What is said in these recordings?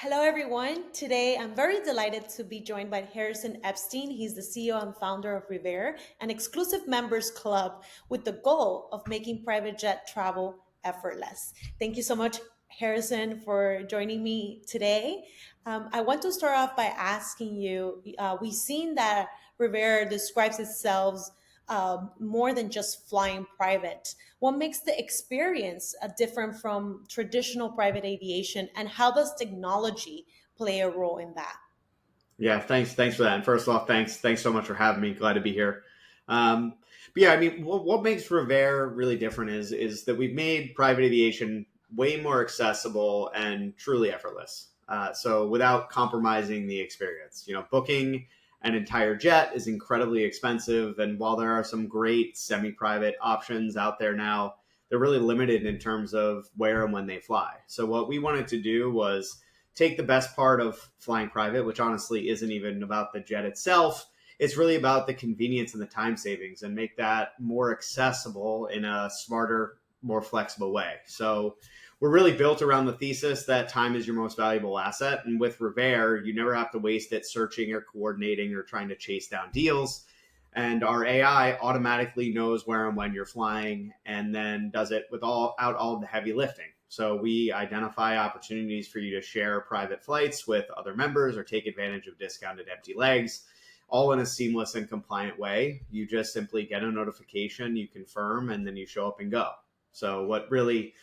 Hello, everyone. Today, I'm very delighted to be joined by Harrison Epstein. He's the CEO and founder of Revaire, an exclusive members club with the goal of making private jet travel effortless. Thank you so much, Harrison, for joining me today. I want to start off by asking you, we've seen that Revaire describes itself more than just flying private. What makes the experience different from traditional private aviation, and how does technology play a role in that? Yeah, thanks for that. And first off, thanks so much for having me. Glad to be here. Um, but yeah, I mean, what makes Revaire really different is that we've made private aviation way more accessible and truly effortless. So without compromising the experience, booking an entire jet is incredibly expensive, and while there are some great semi-private options out there now, they're really limited in terms of where and when they fly. So what we wanted to do was take the best part of flying private, which honestly isn't even about the jet itself. It's really about the convenience and the time savings and make that more accessible in a smarter, more flexible way. So we're really built around the thesis that time is your most valuable asset. And with Revaire, you never have to waste it searching or coordinating or trying to chase down deals. And our AI automatically knows where and when you're flying and then does it without all of the heavy lifting. So we identify opportunities for you to share private flights with other members or take advantage of discounted empty legs, all in a seamless and compliant way. You just simply get a notification, you confirm, and then you show up and go. So what really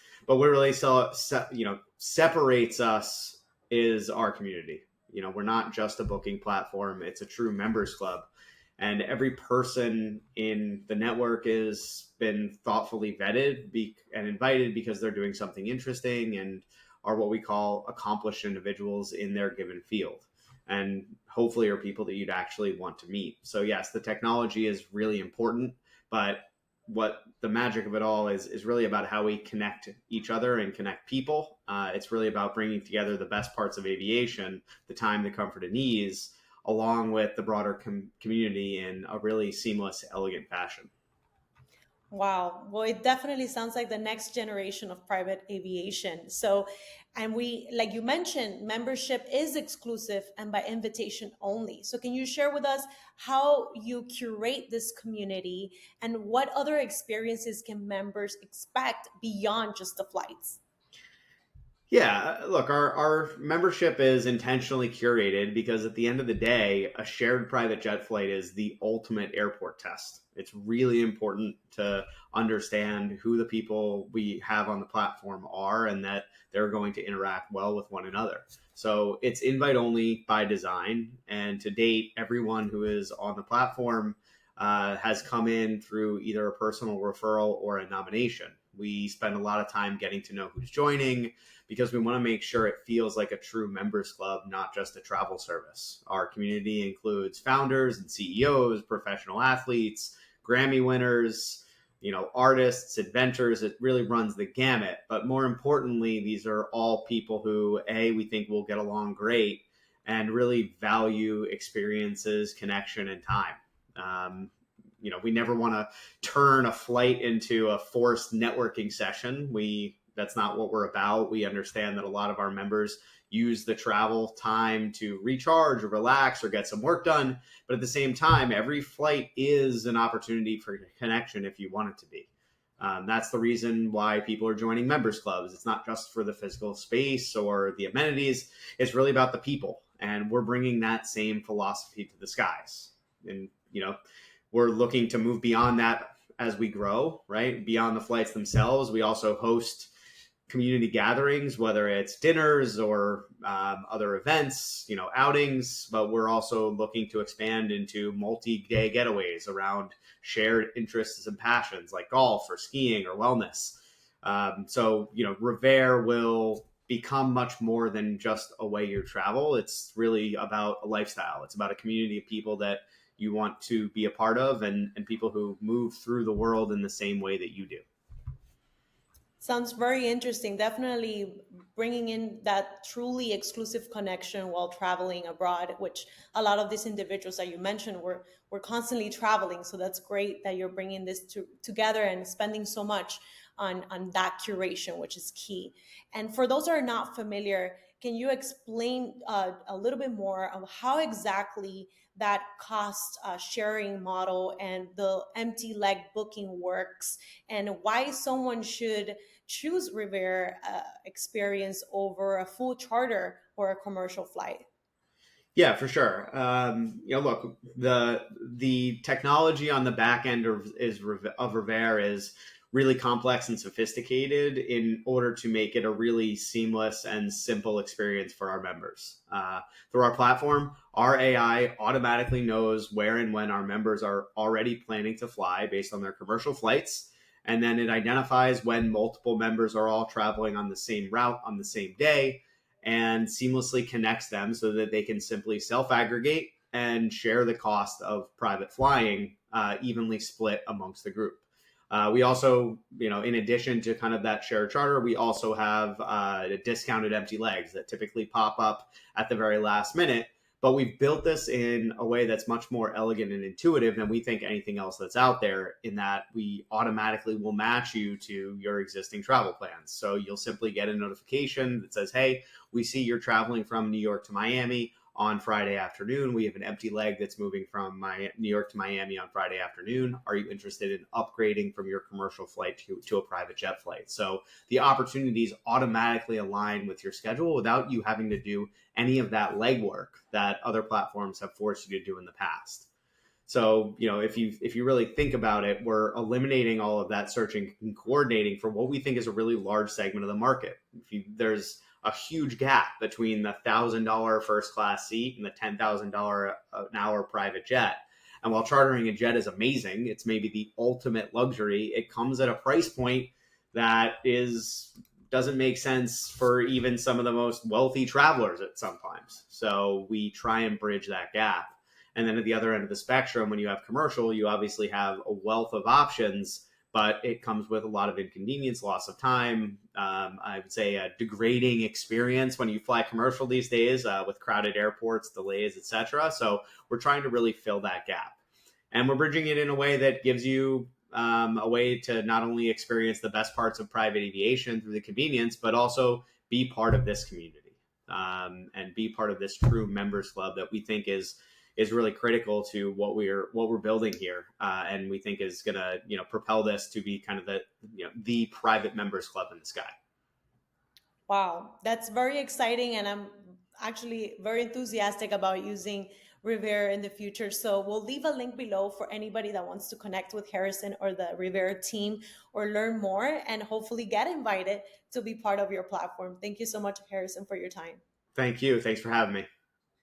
separates us is our community. We're not just a booking platform; it's a true members club, and every person in the network has been thoughtfully vetted and invited because they're doing something interesting and are what we call accomplished individuals in their given field, and hopefully are people that you'd actually want to meet. So yes, the technology is really important, but what the magic of it all is really about how we connect each other and connect people. It's really about bringing together the best parts of aviation, the time, the comfort, and ease, along with the broader community in a really seamless, elegant fashion. Wow. Well, it definitely sounds like the next generation of private aviation. So, and we, like you mentioned, membership is exclusive and by invitation only. So, can you share with us how you curate this community and what other experiences can members expect beyond just the flights? Yeah, look, our membership is intentionally curated because at the end of the day, a shared private jet flight is the ultimate airport test. It's really important to understand who the people we have on the platform are and that they're going to interact well with one another. So it's invite only by design. And to date, everyone who is on the platform has come in through either a personal referral or a nomination. We spend a lot of time getting to know who's joining because we want to make sure it feels like a true members club, not just a travel service. Our community includes founders and CEOs, professional athletes, Grammy winners, artists, inventors. It really runs the gamut. But more importantly, these are all people who, we think will get along great and really value experiences, connection, and time. We never want to turn a flight into a forced networking session. That's not what we're about. We understand that a lot of our members use the travel time to recharge or relax or get some work done. But at the same time, every flight is an opportunity for connection if you want it to be. That's the reason why people are joining members clubs. It's not just for the physical space or the amenities. It's really about the people. And we're bringing that same philosophy to the skies. And, we're looking to move beyond that as we grow, right? Beyond the flights themselves. We also host community gatherings, whether it's dinners or other events, outings, but we're also looking to expand into multi-day getaways around shared interests and passions like golf or skiing or wellness. Revaire will become much more than just a way you travel. It's really about a lifestyle. It's about a community of people that you want to be a part of and people who move through the world in the same way that you do. Sounds very interesting. Definitely bringing in that truly exclusive connection while traveling abroad, which a lot of these individuals that you mentioned were constantly traveling. So that's great that you're bringing this together and spending so much on that curation, which is key. And for those who are not familiar, Can you explain a little bit more of how exactly that cost sharing model and the empty leg booking works, and why someone should choose Revaire experience over a full charter or a commercial flight? Yeah, for sure. Look, the technology on the back end of Revaire is really complex and sophisticated in order to make it a really seamless and simple experience for our members. Through our platform, our AI automatically knows where and when our members are already planning to fly based on their commercial flights. And then it identifies when multiple members are all traveling on the same route on the same day and seamlessly connects them so that they can simply self aggregate and share the cost of private flying evenly split amongst the group. We also, in addition to kind of that shared charter, we also have discounted empty legs that typically pop up at the very last minute. But we've built this in a way that's much more elegant and intuitive than we think anything else that's out there, in that we automatically will match you to your existing travel plans. So you'll simply get a notification that says, hey, we see you're traveling from New York to Miami on Friday afternoon. We have an empty leg that's moving from New York to Miami on Friday afternoon. Are you interested in upgrading from your commercial flight to a private jet flight? So the opportunities automatically align with your schedule without you having to do any of that legwork that other platforms have forced you to do in the past. So, if you really think about it, we're eliminating all of that searching and coordinating for what we think is a really large segment of the market. There's a huge gap between the $1,000 first class seat and the $10,000 an hour private jet. And while chartering a jet is amazing, it's maybe the ultimate luxury. It comes at a price point that doesn't make sense for even some of the most wealthy travelers at sometimes. So we try and bridge that gap. And then at the other end of the spectrum, when you have commercial, you obviously have a wealth of options, but it comes with a lot of inconvenience, loss of time. I would say a degrading experience when you fly commercial these days with crowded airports, delays, etc. So we're trying to really fill that gap. And we're bridging it in a way that gives you a way to not only experience the best parts of private aviation through the convenience, but also be part of this community and be part of this true members club that we think is really critical to what we're building here, and we think is going to propel this to be kind of the private members club in the sky. Wow, that's very exciting, and I'm actually very enthusiastic about using Revaire in the future. So we'll leave a link below for anybody that wants to connect with Harrison or the Revaire team or learn more and hopefully get invited to be part of your platform. Thank you so much, Harrison, for your time. Thank you. Thanks for having me.